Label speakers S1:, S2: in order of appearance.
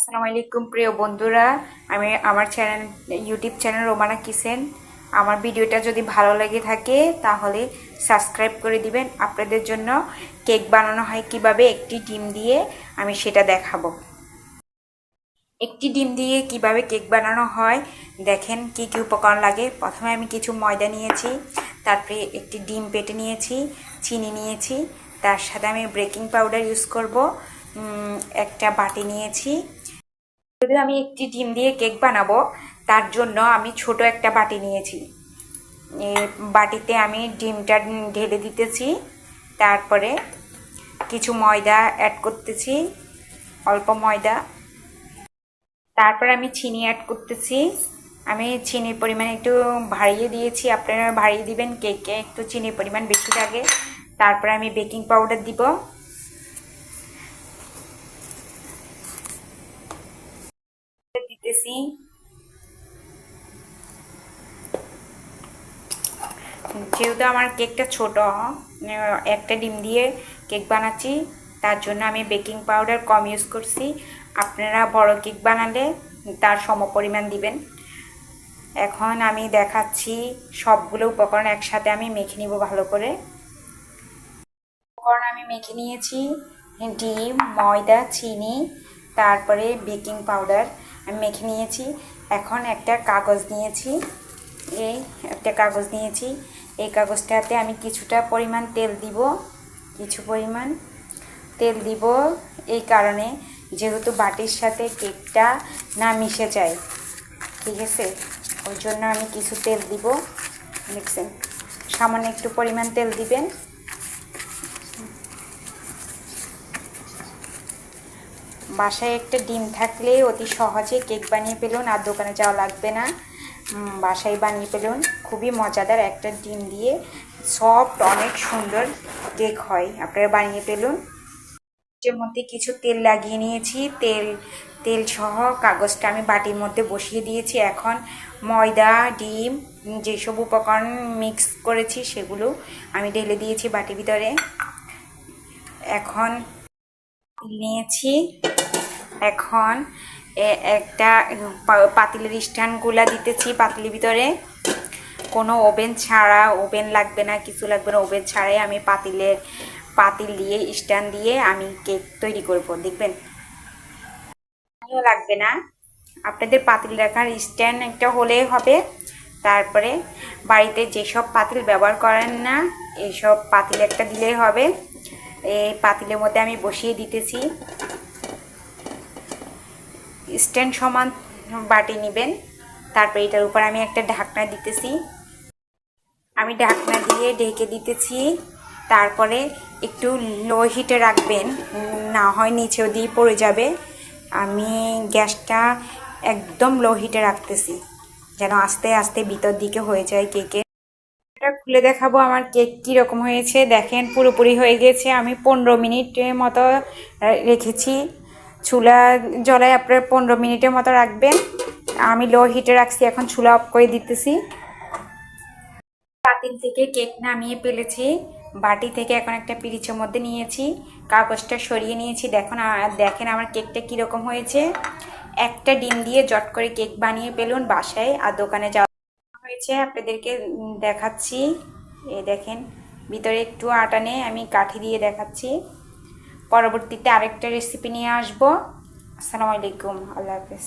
S1: আসসালামু আলাইকুম প্রিয় বন্ধুরা, আমি আমার ইউটিউব চ্যানেল রোমানা কিচেন। আমার ভিডিওটা যদি ভালো লেগে থাকে তাহলে সাবস্ক্রাইব করে দিবেন। আপনাদের জন্য কেক বানানো হয় কিভাবে একটি ডিম দিয়ে আমি সেটা দেখাবো। একটি ডিম দিয়ে কিভাবে কেক বানানো হয় দেখেন কি কি উপকরণ লাগে। প্রথমে আমি কিছু ময়দা নিয়েছি, তারপরে একটি ডিম পেটে নিয়েছি, চিনি নিয়েছি, তার সাথে আমি বেকিং পাউডার ইউজ করব, একটা বাটি নিয়েছি। যদি আমি একটি ডিম দিয়ে কেক বানাবো তার জন্য আমি ছোট একটা বাটি নিয়েছি। এই বাটিতে আমি ডিমটা ঢেলে দিতেছি, তারপরে কিছু ময়দা অ্যাড করতেছি, অল্প ময়দা। তারপর আমি চিনি অ্যাড করতেছি। আমি চিনির পরিমাণ একটু বাড়িয়ে দিয়েছি, আপনারা বাড়িয়ে দিবেন, কেকে একটু চিনির পরিমাণ বেশি লাগে। তারপরে আমি বেকিং পাউডার দিব, দিতেছি। যেহেতু আমার কেকটা ছোট, একটা ডিম দিয়ে কেক বানাচ্ছি, তার জন্য আমি বেকিং পাউডার কম ইউজ করছি। আপনারা বড় কেক বানালে তার সমপরিমাণ দিবেন। এখন আমি দেখাচ্ছি সবগুলো উপকরণ একসাথে আমি মেখে নিব ভালো করে। উপকরণ আমি মেখে নিয়েছি, ডিম, ময়দা, চিনি, তারপরে বেকিং পাউডার আমি মেখে নিয়েছি। এখন একটা কাগজ নিয়েছি, একটা কাগজ নিয়েছি। এই কাগজটাতে আমি কিছুটা পরিমাণ তেল দিব, কিছু পরিমাণ তেল দিব এই কারণে যেহেতু বাটির সাথে কেকটা না মিশে যায়, ঠিক আছে, ওই জন্য আমি কিছু তেল দিব। দেখছেন, সামান্য একটু পরিমাণ তেল দিবেন। বাসায় একটা ডিম থাকলে অতি সহজে কেক বানিয়ে ফেলুন, আর দোকানে যাওয়া লাগবে না, বাসায় বানিয়ে ফেলুন। খুবই মজাদার একটা ডিম দিয়ে সফট অনেক সুন্দর কেক হয়, আপনারা বানিয়ে ফেলুন। এর মধ্যে কিছু তেল লাগিয়ে নিয়েছি, তেল সহ কাগজটা আমি বাটির মধ্যে বসিয়ে দিয়েছি। এখন ময়দা, ডিম, যেসব উপকরণ মিক্স করেছি সেগুলো আমি ঢেলে দিয়েছি বাটির ভিতরে। এখন নিয়েছি, এখন একটা পাতিলের স্ট্যান্ডগুলা দিতেছি পাতিলের ভিতরে। কোনো ওভেন ছাড়া, ওভেন লাগবে না, কিছু লাগবে না, ওভেন ছাড়াই আমি পাতিল দিয়ে স্ট্যান্ড দিয়ে আমি কেক তৈরি করব। দেখবেন লাগবে না, আপনাদের পাতিল রাখার স্ট্যান্ড একটা হলেই হবে। তারপরে বাড়িতে যেসব পাতিল ব্যবহার করেন না, এইসব পাতিল একটা দিলেই হবে। এই পাতিলের মধ্যে আমি বসিয়ে দিতেছি। স্ট্যান্ড সমান বাটি নেবেন, তারপরে এটার উপর আমি একটা ঢাকনা দিতেছি। আমি ঢাকনা দিয়ে ঢেকে দিতেছি। তারপরে একটু লো হিটে রাখবেন, না হয় নিচেও দিয়ে পড়ে যাবে। আমি গ্যাসটা একদম লো হিটে রাখতেছি যেন আস্তে আস্তে ভিতর দিকে হয়ে যায় কেকে। এটা খুলে দেখাবো আমার কেক কীরকম হয়েছে। দেখেন পুরোপুরি হয়ে গেছে। আমি 15 মিনিটের মতো রেখেছি। চুলা জ্বলায় আপনার 15 মিনিটের মতো রাখবেন। আমি লো হিটে রাখছি, এখন চুলা অফ করে দিতেছি। পাতিল থেকে কেক নামিয়ে ফেলেছি, বাটি থেকে এখন একটা পিরিচের মধ্যে নিয়েছি, কাগজটা সরিয়ে নিয়েছি। দেখেন আমার কেকটা কীরকম হয়েছে। একটা ডিম দিয়ে জট করে কেক বানিয়ে ফেলুন বাসায়, আর দোকানে যাওয়া হয়েছে। আপনাদেরকে দেখাচ্ছি, এই দেখেন ভিতরে একটু আটা নেই, আমি কাঠি দিয়ে দেখাচ্ছি। পরবর্তীতে আরেকটা রেসিপি নিয়ে আসবো। আসসালামু আলাইকুম, আল্লাহ হাফেজ।